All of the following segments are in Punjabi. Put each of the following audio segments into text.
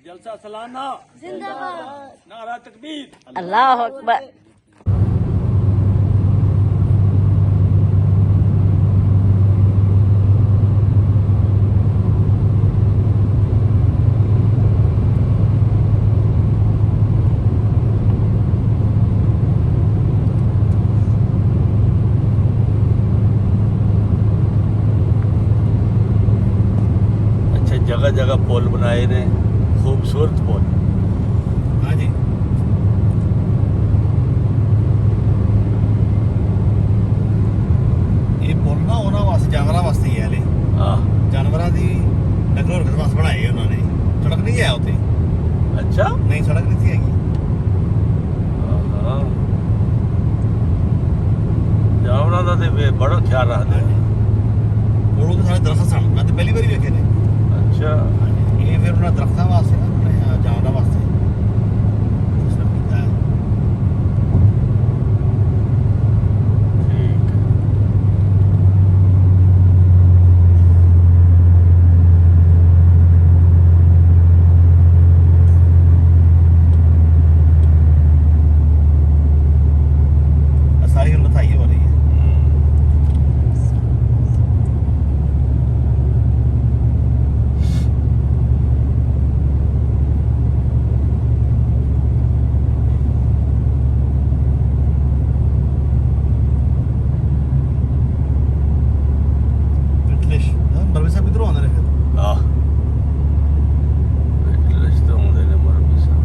जलसा सालाना जिंदाबाद, नारा तकबीर, अल्लाह अकबर। अच्छा जगह जगह पुल बनाए ने, खूबसूरत पुल। हाँ जी ਇਹ ਪੁੱਲ ਨਾ ਉਹਨਾਂ ਵਾਸਤੇ ਜਾਨਵਰਾਂ ਵਾਸਤੇ ਹੀ ਹੈ ਹਲੇ ਆਹ ਜਾਨਵਰਾਂ ਦੀ ਨਕਲ ਹਰਕਤ ਵਾਸਤੇ ਬਣਾਏ ਉਹਨਾਂ ਨੇ ਸੜਕ ਨਹੀਂ ਹੈ ਉੱਥੇ ਅੱਛਾ ਨਹੀਂ ਸੜਕ ਨਹੀਂ ਸੀ ਹੈਗੀ ਹਾਂ ਜਾਨਵਰਾਂ ਦਾ ਤੇ ਬੜਾ ਖਿਆਲ ਰੱਖਦੇ ਨੇ। ਕੋਲੋਂ ਤੇ ਸਾਰੇ ਦਰਖਤ ਸਨ ਮੈਂ ਤੇ ਪਹਿਲੀ ਵਾਰੀ ਵੇਖੇ ਨੇ ਅੱਛਾ ਇਹ ਫਿਰ ਉਹਨਾਂ ਦਰਖਤਾਂ ਵਾਸਤੇ ਨਾ ਉਹਨਾਂ ਨੇ ਜਾਨਵਰਾਂ ਵਾਸਤੇ ਸਿਸਟਮ ਕੀਤਾ ਹੈ ਠੀਕ ਹੈ। ਆਹ ਸਾਰੀ ਗੱਲ ਲਥਾਈ ਹੋ ਰਹੀ ਹੈ ਪਿਟਲਿਸ਼ ਬਰਵੇ ਸਾਹਿਬ ਕਿਧਰੋਂ ਆਉਂਦੇ ਨੇ ਫਿਰ ਆਹ ਰਸਤੇ ਹੁੰਦੇ ਨੇ ਮਰਮੀ ਸਾਹਿਬ।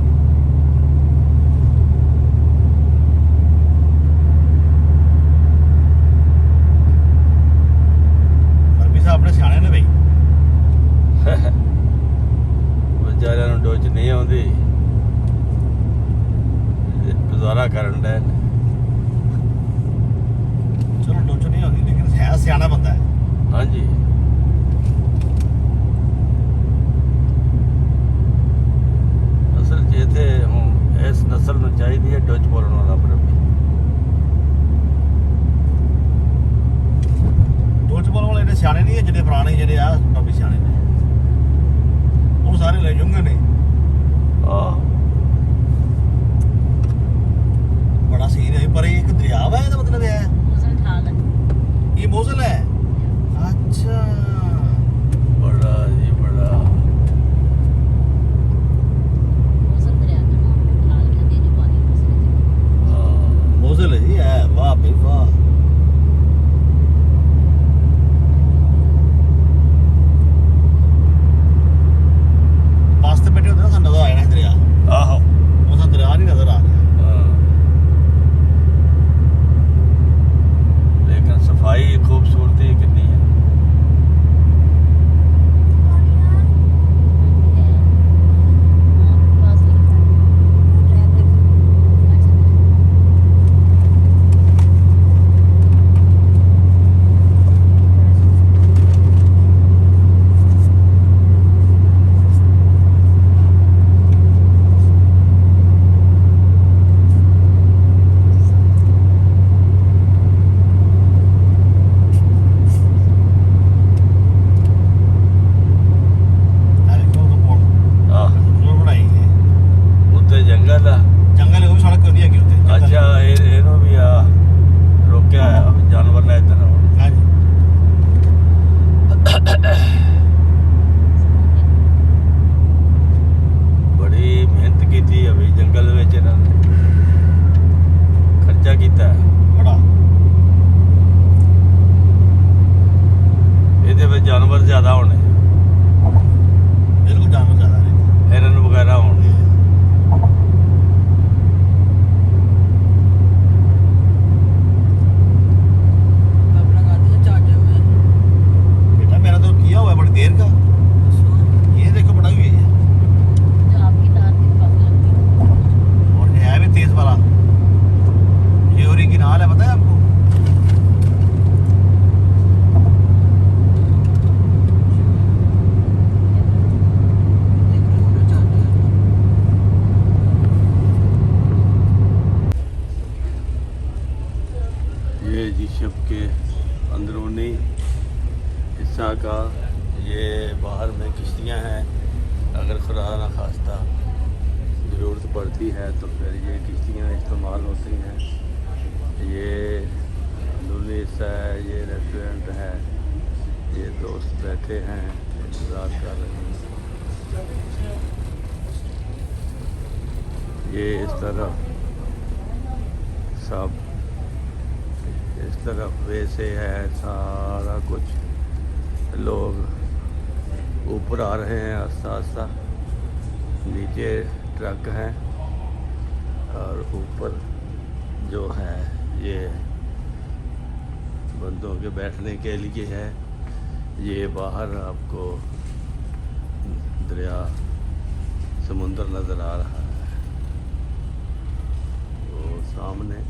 ਬਰਵੇ ਸਾਹਿਬ ਆਪਣੇ ਸਿਆਣੇ ਨੇ ਬਈ ਵਿਚਾਰਿਆਂ ਨੂੰ ਡੋਜ ਨਹੀਂ ਆਉਂਦੀ, ਗੁਜ਼ਾਰਾ ਕਰਨ ਦੇ। ਚਲੋ ਡੋਚ ਨਹੀਂ ਆਉਂਦੀ ਲੇਕਿਨ ਹੈ ਸਿਆਣਾ ਬੰਦਾ ਹੈ ਹਾਂਜੀ ਅਸਲ 'ਚ ਇੱਥੇ ਹੁਣ ਇਸ ਨਸਲ ਨੂੰ ਚਾਹੀਦੀ ਹੈ ਡੋਜ ਬੋਲਣ ਵਾਲਾ ਬਰਮੀ। ਡੋਚ ਬੋਲਣ ਵਾਲੇ ਜਿਹੜੇ ਸਿਆਣੇ ਨਹੀਂ ਹੈ ਜਿਹੜੇ ਪੁਰਾਣੇ ਜਿਹੜੇ ਆ ਬਾਬੀ ਸਿਆਣੇ ਨੇ ਉਹ ਸਾਰੇ ਲੈ ਜੂੰਗੇ ਨੇ ਆਹ ਬੜਾ ਸੀਨ ਹੈ ਪਰ ਇਹ ਇੱਕ ਦਰਿਆ ਵਾ ਇਹਦਾ ਮਤਲਬ ਹੈ मुझे ठाल ਇਹ ਮੋਜ਼ਲ ਹੈ ਅੱਛਾ ਬੜਾ ਜੀ ਬੜਾ। मुझे दरिया का नाम ठाल के दे पानी मुझे ਹਾਂ ਮੋਜ਼ਲ ਹੈ ਜੀ ਹੈ ਵਾਹ ਬਈ ਵਾਹ ਪਾਸ ਤੇ ਬੈਠੇ ਹੁੰਦੇ ਨਾ ਸਾਨੂੰ ਨਜ਼ਰ ਆ ਜਾਣਾ ਇਹ ਦਰਿਆ ਆਹੋ ਉਹ ਸਾਨੂੰ ਦਰਿਆ ਨਹੀਂ ਨਜ਼ਰ ਆ ਰਿਹਾ ਹਾਂ। ਲੇਕਿਨ ਸਫਾਈ ਖੂਬਸੂਰਤੀ ਕਿੰਨੀ ਹੈ। ਆ ਵੇਖੋ ਉਹ ਪੁੱਲ ਆਹ ਜ਼ਰੂਰ ਬਣਾਈ ਹੈ ਉੱਤੇ ਜੰਗਲ ਆ। ਜੰਗਲ ਉਹ ਵੀ ਸੜਕ ਨਹੀਂ ਹੈਗੀ ਉੱਤੇ ਜੰਗਲ। ਅੱਛਾ ਇਹਨੂੰ ਵੀ ਆ ਰੋਕਿਆ ਆ ਜਾਨਵਰ ਨੇ ਇੱਧਰ ਆਉਣ। ਹਾਂਜੀ ਬੜੀ ਮਿਹਨਤ ਕੀਤੀ ਹੈ ਵੀ ਜੰਗਲ ਵਿੱਚ ਇਹਨਾਂ ਨੇ ਖਰਚਾ ਕੀਤਾ ਹੈ। ਬੜਾ ਇਹਦੇ ਵਿੱਚ ਜਾਨਵਰ ਜ਼ਿਆਦਾ ਹੋਣੇ, ਬਿਲਕੁਲ ਜਾਨਵਰ ਜ਼ਿਆਦਾ ਨੇ ਹਿਰਨ ਵਗੈਰਾ ਹੋਣਗੇ। बेटा मेरा तो किया हुआ है बड़ी देर का ये देखो बड़ा हुई है जो आपकी दांत की काफी लगती है और है भी तेज वाला ये ओरिजिनल है पता है आपको ये जी शिप के अंदरूनी हिस्सा का ये बाहर में किश्तियाँ हैं। अगर खुदा ना खास्ता होती है तो फिर ये किश्तियाँ इस्तेमाल होती हैं। ये लुलिस है, ये रेस्टोरेंट है, ये दोस्त बैठे हैं इंतज़ार कर रहे हैं। ये इस तरफ सब इस तरफ वैसे है सारा कुछ। लोग ऊपर आ रहे हैं आस्ता आस्ता, नीचे ट्रक हैं और ऊपर जो है ये बंदों के बैठने के लिए है। ये बाहर आपको दरिया समुंदर नज़र आ रहा है, वो सामने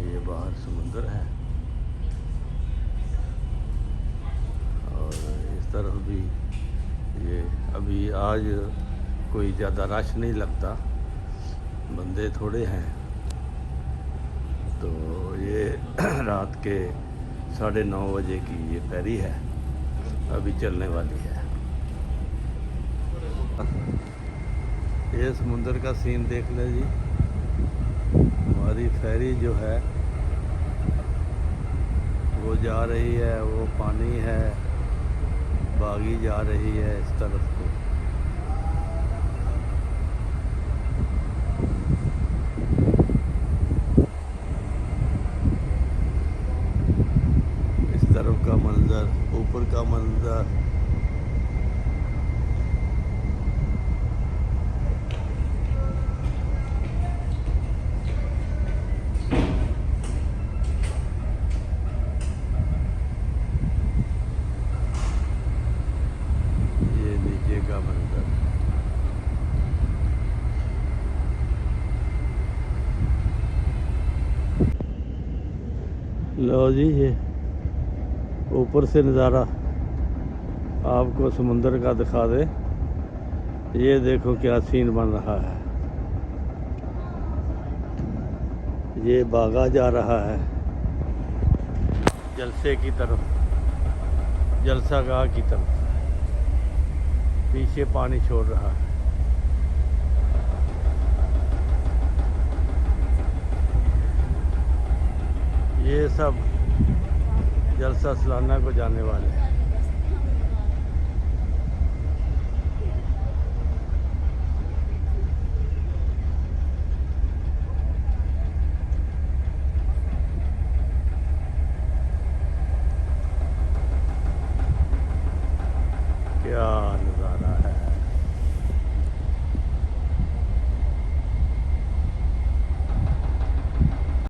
ये बाहर समुंदर है और इस तरफ भी ये अभी आज कोई ज़्यादा रश नहीं लगता, बंदे थोड़े हैं। तो ये रात के 9:30 बजे की ये फेरी है, अभी चलने वाली है। ये समुंदर का सीन देख ले जी। हमारी फेरी जो है वो जा रही है, वो पानी है, बागी जा रही है इस तरफ को। इस तरफ का मंजर, ऊपर का मंजर, ये नीचे का मंजर। लो जी, ये ऊपर से नज़ारा आपको समुंदर का दिखा दे। ये देखो क्या सीन बन रहा है। ये बागा जा रहा है जलसे की तरफ, जलसागाह की तरफ। पीछे पानी छोड़ रहा है। ये सब जलसा सालाना को जाने वाले हैं।